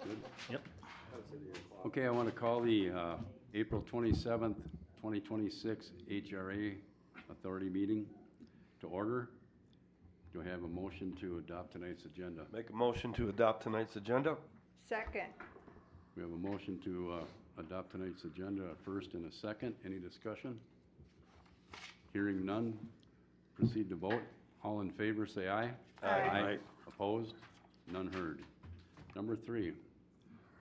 Good. Yep. Okay, I want to call the April 27th, 2026 HRA Authority meeting to order. Do I have a motion to adopt tonight's agenda? Make a motion to adopt tonight's agenda. Second. We have a motion to adopt tonight's agenda, a first and a second. Any discussion? Hearing none, proceed to vote. All in favor, say aye. Aye. Opposed? None heard. Number 3,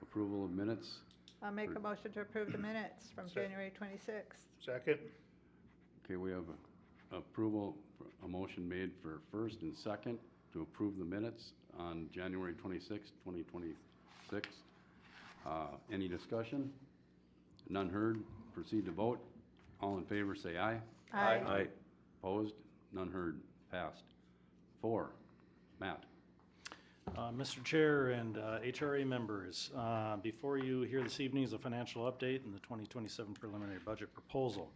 approval of minutes. I'll make a motion to approve the minutes from January 26th. Second. Okay, we have approval, a motion made for first and second to approve the minutes on January 26th, 2026. Any discussion? None heard. Proceed to vote. All in favor, say aye. Aye. Opposed? None heard. Passed. 4, Matt. Mr. Chair and HRA members, before you here this evening is a financial update and the 2027 preliminary budget proposal.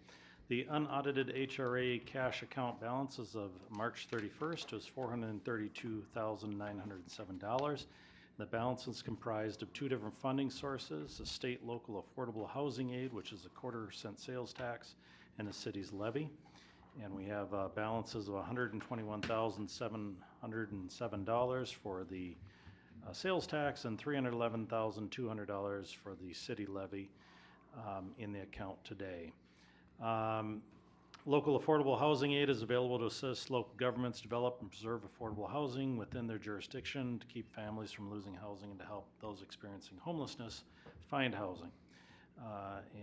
The unaudited HRA cash account balance as of March 31st was $432,907. The balance is comprised of 2 different funding sources: the state local affordable housing aid, which is a 1/4 cent sales tax, and the city's levy. And we have balances of $121,707 for the sales tax and $311,200 for the city levy in the account today. Local affordable housing aid is available to assist local governments develop and preserve affordable housing within their jurisdiction to keep families from losing housing and to help those experiencing homelessness find housing.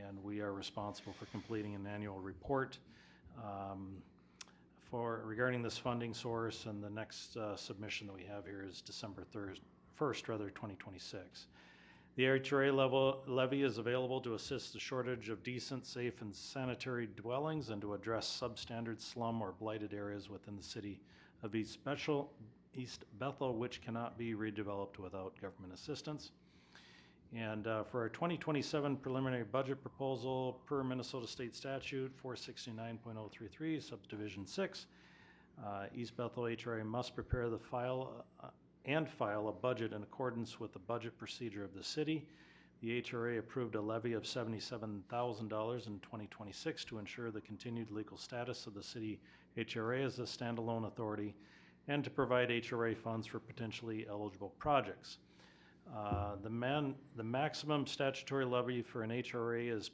And we are responsible for completing an annual report regarding this funding source, and the next submission that we have here is December 1st, 2026. The HRA levy is available to assist the shortage of decent, safe, and sanitary dwellings and to address substandard slum or blighted areas within the city of East Bethel, which cannot be redeveloped without government assistance. And for our 2027 preliminary budget proposal, per Minnesota State Statute 469.033, Subdivision 6, East Bethel HRA must prepare the file a budget in accordance with the budget procedure of the city. The HRA approved a levy of $77,000 in 2026 to ensure the continued legal status of the city HRA as a standalone authority and to provide HRA funds for potentially eligible projects. The maximum statutory levy for an HRA is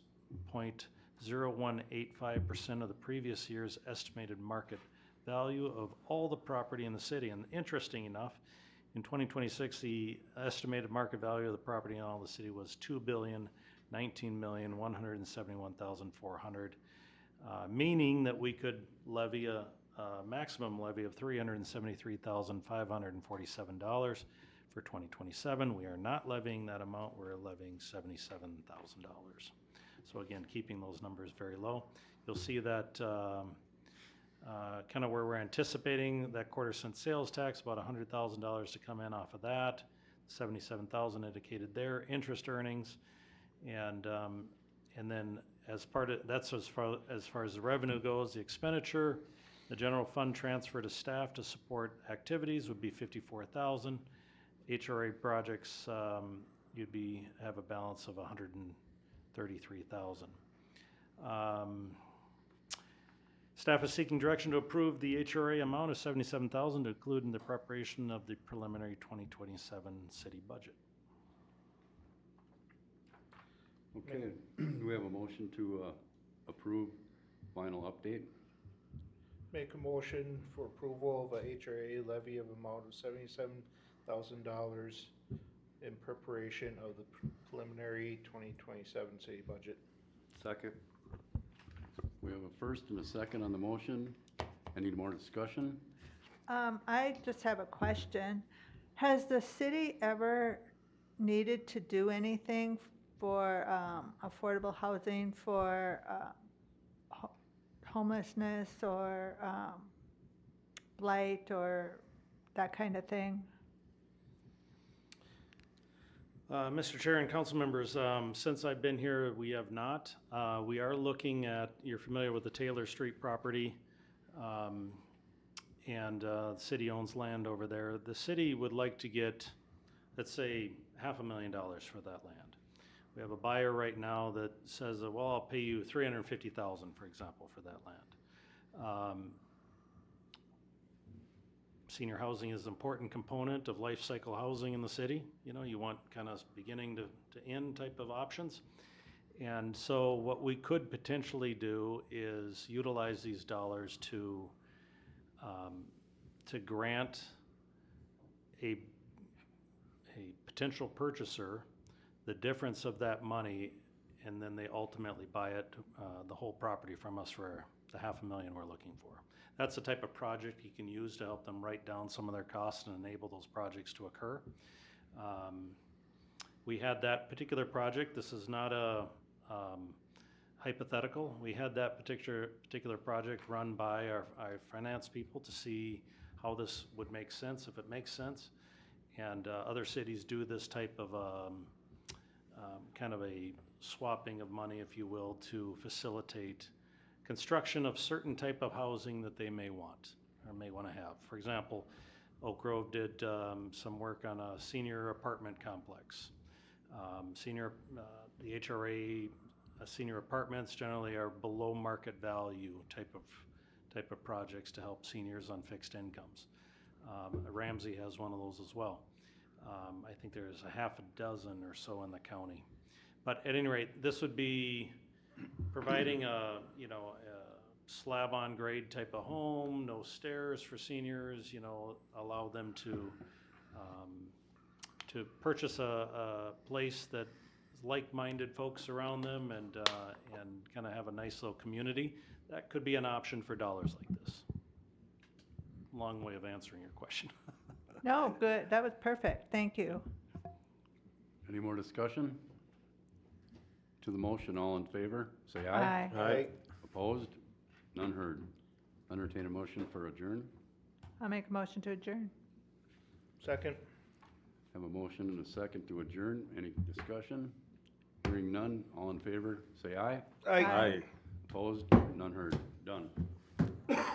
0.0185% of the previous year's estimated market value of all the property in the city. And interesting enough, in 2026, the estimated market value of the property in all the city was $2,019,171,400, meaning that we could levy a maximum levy of $373,547 for 2027. We are not levying that amount. We're levying $77,000. So again, keeping those numbers very low. You'll see that kind of where we're anticipating that 1/4 cent sales tax, about $100,000 to come in off of that. 77,000 indicated there. Interest earnings, and then as part of that's as far as the revenue goes. The expenditure, the general fund transfer to staff to support activities would be $54,000. HRA projects, you'd have a balance of $133,000. Staff is seeking direction to approve the HRA amount of $77,000 to include in the preparation of the preliminary 2027 city budget. Okay, do we have a motion to approve final update? Make a motion for approval of a HRA levy of amount of $77,000 in preparation of the preliminary 2027 city budget. Second. We have a first and a second on the motion. Any more discussion? I just have a question. Has the city ever needed to do anything for affordable housing for homelessness or blight or that kind of thing? Mr. Chair and council members, since I've been here, we have not. We are looking at, you're familiar with the Taylor Street property, and the city owns land over there. The city would like to get let's say $500,000 for that land. We have a buyer right now that says, well, I'll pay you $350,000, for example, for that land. Senior housing is an important component of life cycle housing in the city. You know, you want kind of beginning to end type of options. And so what we could potentially do is utilize these dollars to grant a potential purchaser the difference of that money, and then they ultimately buy it, the whole property from us for the $500,000 we're looking for. That's the type of project you can use to help them write down some of their costs and enable those projects to occur. We had that particular project. This is not a hypothetical. We had that particular project run by our finance people to see how this would make sense, if it makes sense. And other cities do this type of kind of a swapping of money, if you will, to facilitate construction of certain type of housing that they may want or may want to have. For example, Oak Grove did some work on a senior apartment complex. The HRA senior apartments generally are below market value type of projects to help seniors on fixed incomes. Ramsey has one of those as well. I think there's a half a dozen or so in the county. But at any rate, this would be providing a slab on grade type of home, no stairs for seniors, allow them to purchase a place that like-minded folks around them and kind of have a nice little community. That could be an option for dollars like this. Long way of answering your question. No, good, that was perfect, thank you. Any more discussion? To the motion, all in favor, say aye. Aye. Aye. Opposed? None heard. Entertain a motion for adjourn. I'll make a motion to adjourn. Second. Have a motion and a second to adjourn. Any discussion? Hearing none, all in favor, say aye. Aye. Opposed? None heard. Done.